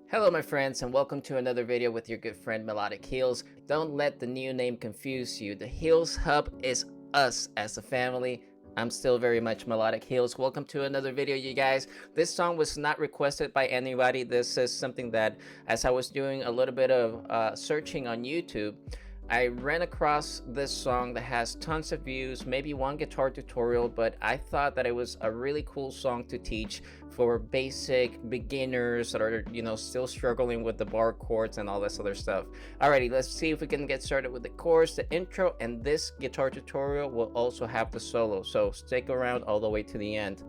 Hello my friends and welcome to another video with your good friend Melodic Heels. Don't let the new name confuse you. The Heels Hub is us as a family. I'm still very much Melodic Heels. Welcome to another video, you guys. This song was not requested by anybody. This is something that, as I was doing a little bit of searching on YouTube, I ran across this song that has tons of views, maybe one guitar tutorial, but I thought that it was a really cool song to teach for basic beginners that are, still struggling with the bar chords and all this other stuff. Alrighty, let's see if we can get started with the chorus, the intro, and this guitar tutorial will also have the solo, so stick around all the way to the end.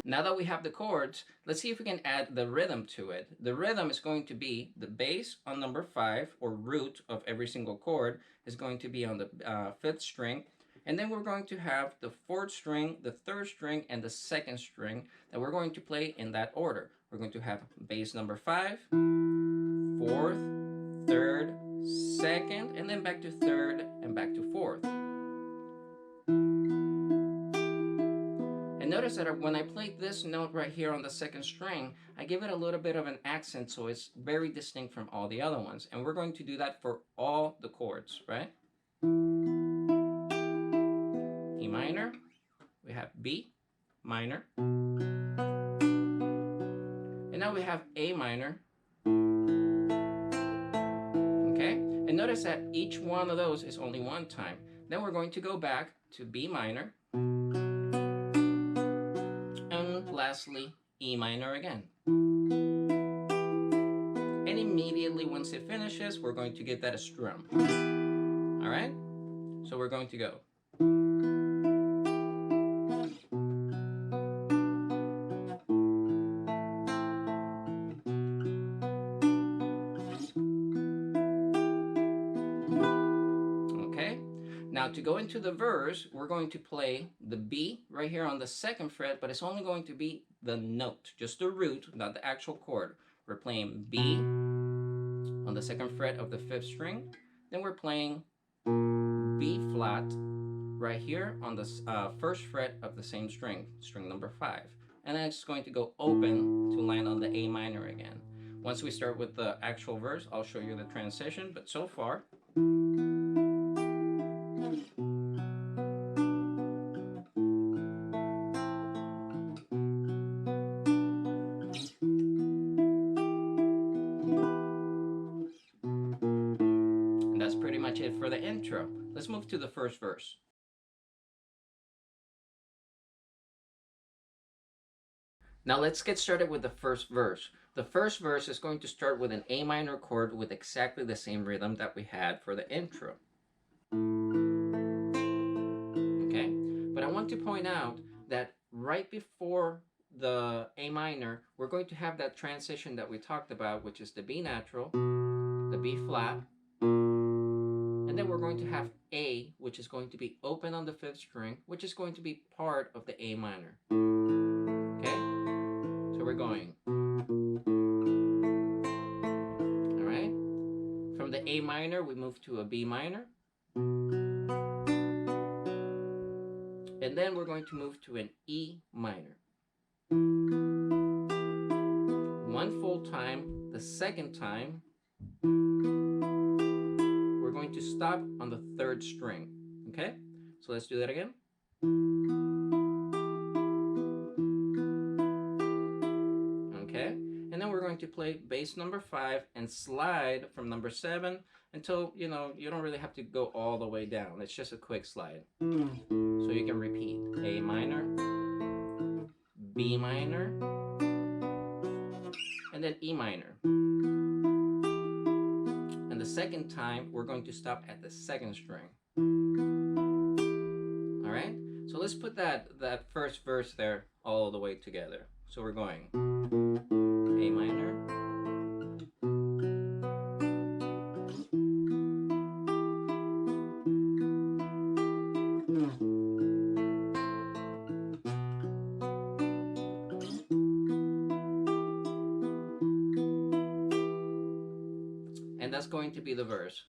Now that we have the chords, let's see if we can add the rhythm to it. The rhythm is going to be the bass on number 5, or root of every single chord, is going to be on the 5th string. And then we're going to have the 4th string, the 3rd string, and the 2nd string that we're going to play in that order. We're going to have bass number 5, 4th, 3rd, 2nd, and then back to 3rd and back to 4th. And notice that when I play this note right here on the 2nd string, I give it a little bit of an accent so it's very distinct from all the other ones. And we're going to do that for all the chords, right? E minor, we have B minor, and now we have A minor. Okay, and notice that each one of those is only one time. Then we're going to go back to B minor, and lastly E minor again. And immediately once it finishes, we're going to give that a strum. All right, so we're going to go. Okay, now to go into the verse, we're going to play the B right here on the 2nd fret, but it's only going to be the note, just the root, not the actual chord. We're playing B on the 2nd fret of the 5th string. Then we're playing B flat right here on the 1st fret of the same string, string number 5. And then it's going to go open to land on the A minor again. Once we start with the actual verse, I'll show you the transition, but so far, and that's pretty much it for the intro. Let's move to the first verse. Now let's get started with the first verse. The first verse is going to start with an A minor chord with exactly the same rhythm that we had for the intro. Okay, but I want to point out that right before the A minor, we're going to have that transition that we talked about, which is the B natural, the B flat, and then we're going to have A, which is going to be open on the 5th string, which is going to be part of the A minor. Okay, so we're going. All right, from the A minor, we move to a B minor. And then we're going to move to an E minor. One full time. The second time, we're going to stop on the 3rd string. Okay? So let's do that again. Okay? And then we're going to play bass number 5 and slide from number 7 until, you don't really have to go all the way down. It's just a quick slide. So you can repeat A minor, B minor, and then E minor. And the second time, we're going to stop at the 2nd string. All right? So let's put that first verse there all the way together. So we're going A minor, that's going to be the verse.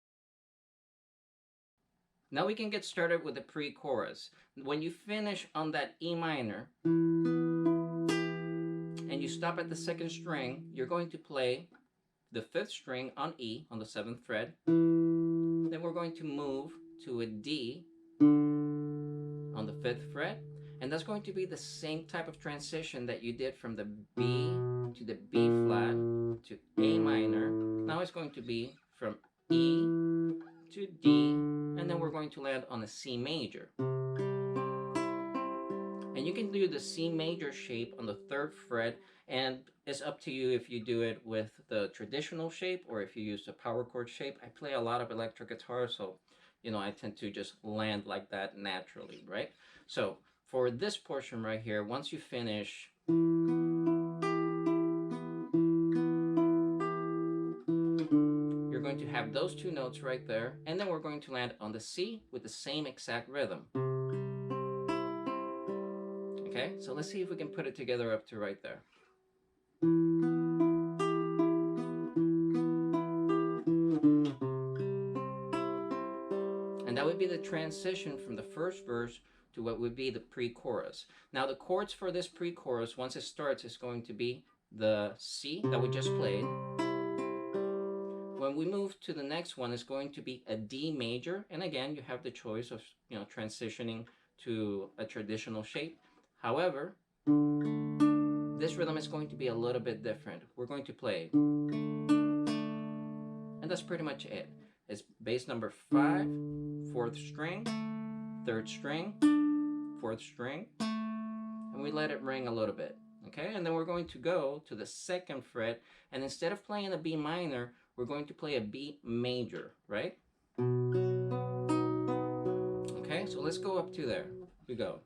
Now we can get started with the pre-chorus. When you finish on that E minor and you stop at the second string, you're going to play the fifth string on E on the 7th fret. Then we're going to move to a D on the 5th fret, and that's going to be the same type of transition that you did from the B to the B flat to A minor. Now it's going to be from E to D, and then we're going to land on a C major. And you can do the C major shape on the 3rd fret, and it's up to you if you do it with the traditional shape or if you use the power chord shape. I play a lot of electric guitar, so I tend to just land like that naturally, right? So for this portion right here, once you finish, you're going to have those 2 notes right there, and then we're going to land on the C with the same exact rhythm. Okay, so let's see if we can put it together up to right there. And that would be the transition from the first verse to what would be the pre-chorus. Now the chords for this pre-chorus, once it starts, is going to be the C that we just played. When we move to the next one, it's going to be a D major. And again, you have the choice of transitioning to a traditional shape. However, this rhythm is going to be a little bit different. We're going to play, and that's pretty much it. It's bass number 5, 4th string, 3rd string, 4th string, and we let it ring a little bit. Okay, and then we're going to go to the 2nd fret, and instead of playing a B minor, we're going to play a B major, right? Okay, so let's go up to there. We go.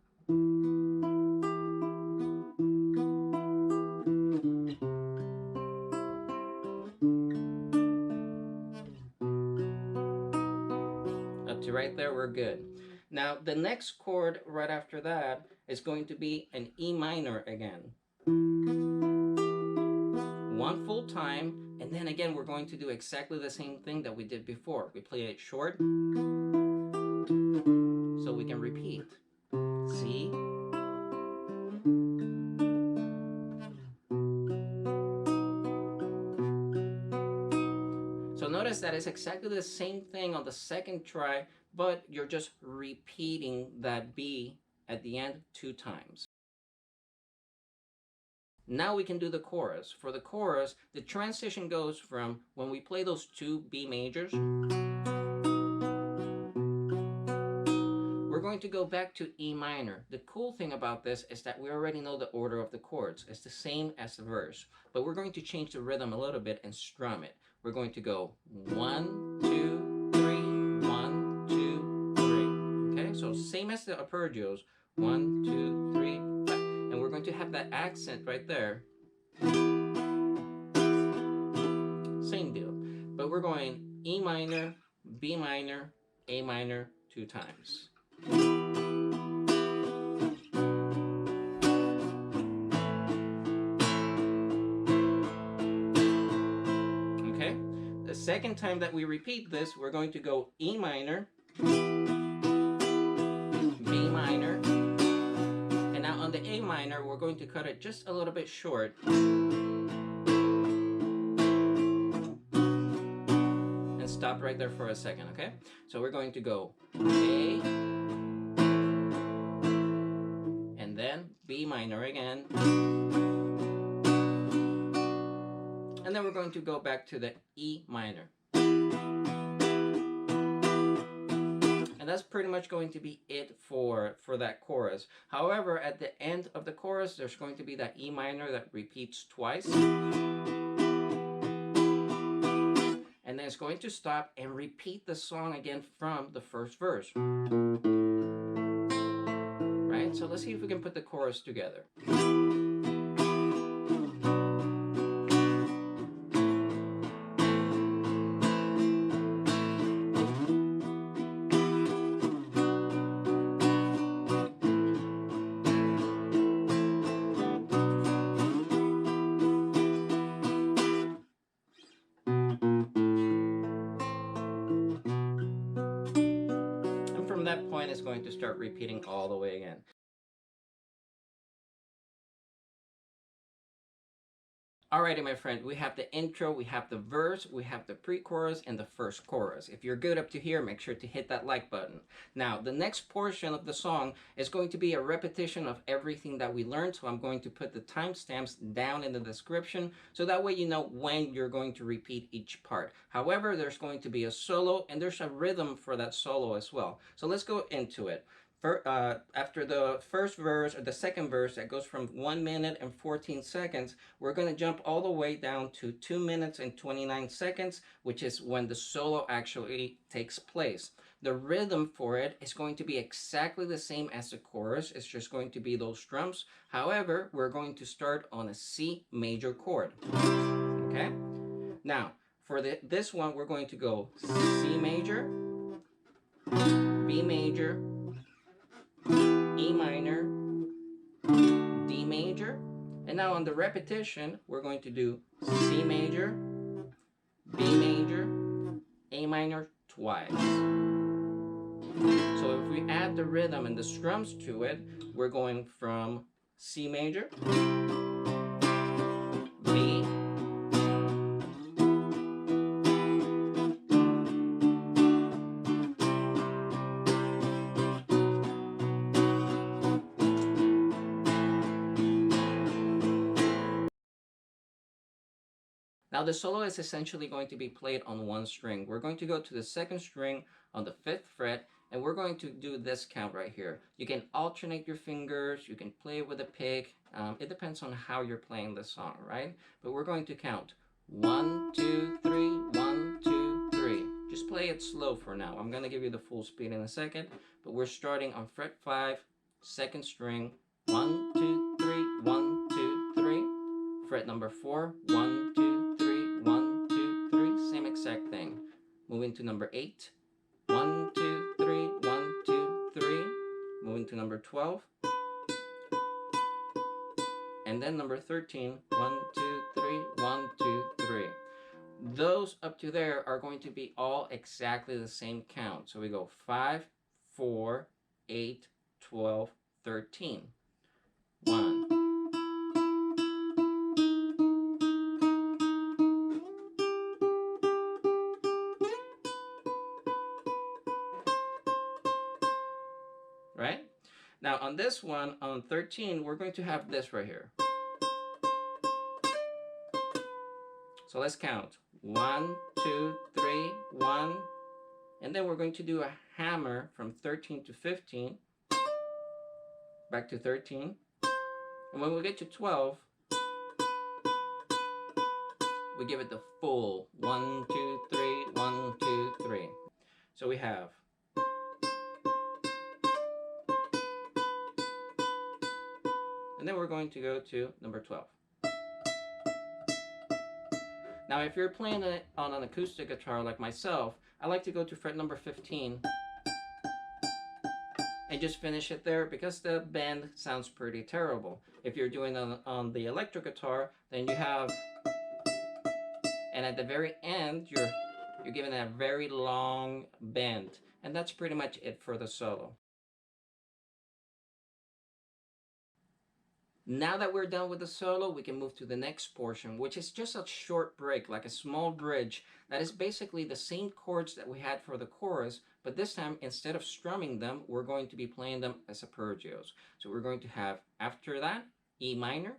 Up to right there, we're good. Now, the next chord right after that is going to be an E minor again. 1 full time, and then again, we're going to do exactly the same thing that we did before. We play it short, so we can repeat. C, so notice that it's exactly the same thing on the second try, but you're just repeating that B at the end 2 times. Now we can do the chorus. For the chorus, the transition goes from when we play those 2 B majors, we're going to go back to E minor. The cool thing about this is that we already know the order of the chords. It's the same as the verse, but we're going to change the rhythm a little bit and strum it. We're going to go 1, 2, 3, 1, 2, 3. Okay, so same as the arpeggios. 1, 2, 3, 5. And we're going to have that accent right there. Same deal. But we're going E minor, B minor, A minor 2 times. Okay? The second time that we repeat this, we're going to go E minor, B minor, and now on the A minor, we're going to cut it just a little bit short. And stop right there for a second, okay? So we're going to go A, and then B minor again. And then we're going to go back to the E minor. And that's pretty much going to be it for that chorus. However, at the end of the chorus, there's going to be that E minor that repeats twice. And then it's going to stop and repeat the song again from the first verse. Right? So let's see if we can put the chorus together. point is going to start repeating all the way again. Alrighty, my friend, we have the intro, we have the verse, we have the pre-chorus, and the first chorus. If you're good up to here, make sure to hit that like button. Now, the next portion of the song is going to be a repetition of everything that we learned, so I'm going to put the timestamps down in the description, so that way you know when you're going to repeat each part. However, there's going to be a solo, and there's a rhythm for that solo as well. So let's go into it. After the first verse or the second verse that goes from 1 minute and 14 seconds, we're going to jump all the way down to 2 minutes and 29 seconds, which is when the solo actually takes place. The rhythm for it is going to be exactly the same as the chorus. It's just going to be those drums. However, we're going to start on a C major chord. Okay? Now, for this one, we're going to go C major, B major, E minor, D major, and now on the repetition, we're going to do C major, B major, A minor twice. So if we add the rhythm and the strums to it, we're going from C major, B, now the solo is essentially going to be played on one string. We're going to go to the second string on the 5th fret, and we're going to do this count right here. You can alternate your fingers, you can play with a pick. It depends on how you're playing the song, right? But we're going to count 1, 2, 3, 1, 2, 3. Just play it slow for now. I'm going to give you the full speed in a second, but we're starting on fret 5, 2nd string, 1, 2, 3, 1, 2, 3. Fret number 4, 1, 2, 3, 1, 2, 3. Same exact thing. Moving to number 8, 1, 2, 3, 1, 2, 3. Moving to number 12. And then number 13, 1, 2, 3, 1, 2, 3. Those up to there are going to be all exactly the same count. So we go 5, 4, 8, 12, 13. 1. Right? Now on this one, on 13, we're going to have this right here. So let's count. 1, 2, 3, 1. And then we're going to do a hammer from 13 to 15. Back to 13. And when we get to 12, we give it the full 1, 2, 3, 1, 2, 3. So we have. And then we're going to go to number 12. Now, if you're playing it on an acoustic guitar like myself, I like to go to fret number 15 and just finish it there because the bend sounds pretty terrible. If you're doing it on the electric guitar, then you have, and at the very end, you're giving a very long bend. And that's pretty much it for the solo. Now that we're done with the solo, we can move to the next portion, which is just a short break, like a small bridge, that is basically the same chords that we had for the chorus, but this time, instead of strumming them, we're going to be playing them as arpeggios. So we're going to have, after that, E minor,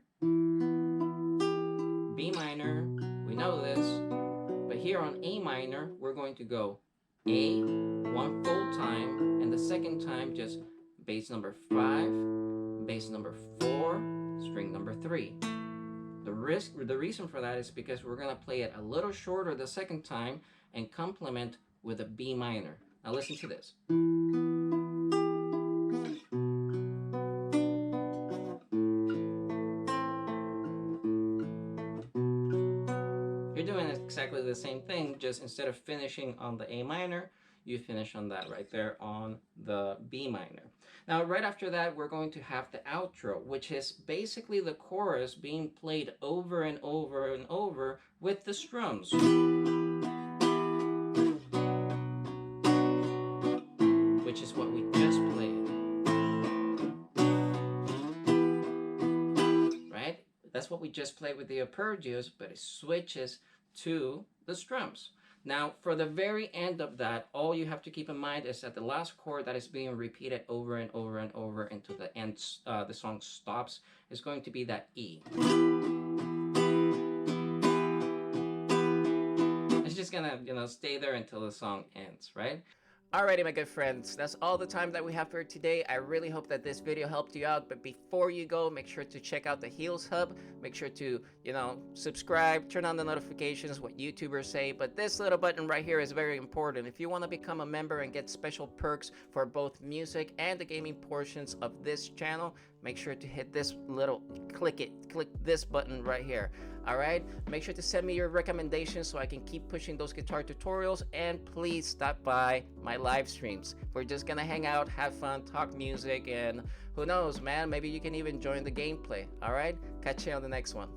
B minor, we know this, but here on A minor, we're going to go A, one full time, and the second time just bass number 5, bass number 4, string number 3. The reason for that is because we're going to play it a little shorter the second time and complement with a B minor. Now listen to this. You're doing exactly the same thing, just instead of finishing on the A minor, you finish on that right there on the B minor. Now, right after that, we're going to have the outro, which is basically the chorus being played over and over and over with the strums. Which is what we just That's what we just played with the arpeggios, but it switches to the strums. Now, for the very end of that, all you have to keep in mind is that the last chord that is being repeated over and over and over until the end, the song stops, is going to be that E. It's just gonna, stay there until the song ends, right? Alrighty, my good friends, that's all the time that we have for today. I really hope that this video helped you out, but before you go, make sure to check out the Heels Hub. Make sure to, subscribe, turn on the notifications, what YouTubers say, but this little button right here is very important. If you want to become a member and get special perks for both music and the gaming portions of this channel, make sure to hit this little, click this button right here. All right, make sure to send me your recommendations so I can keep pushing those guitar tutorials, and please stop by my live streams. We're just gonna hang out, have fun, talk music, and who knows, man, maybe you can even join the gameplay. All right, catch you on the next one.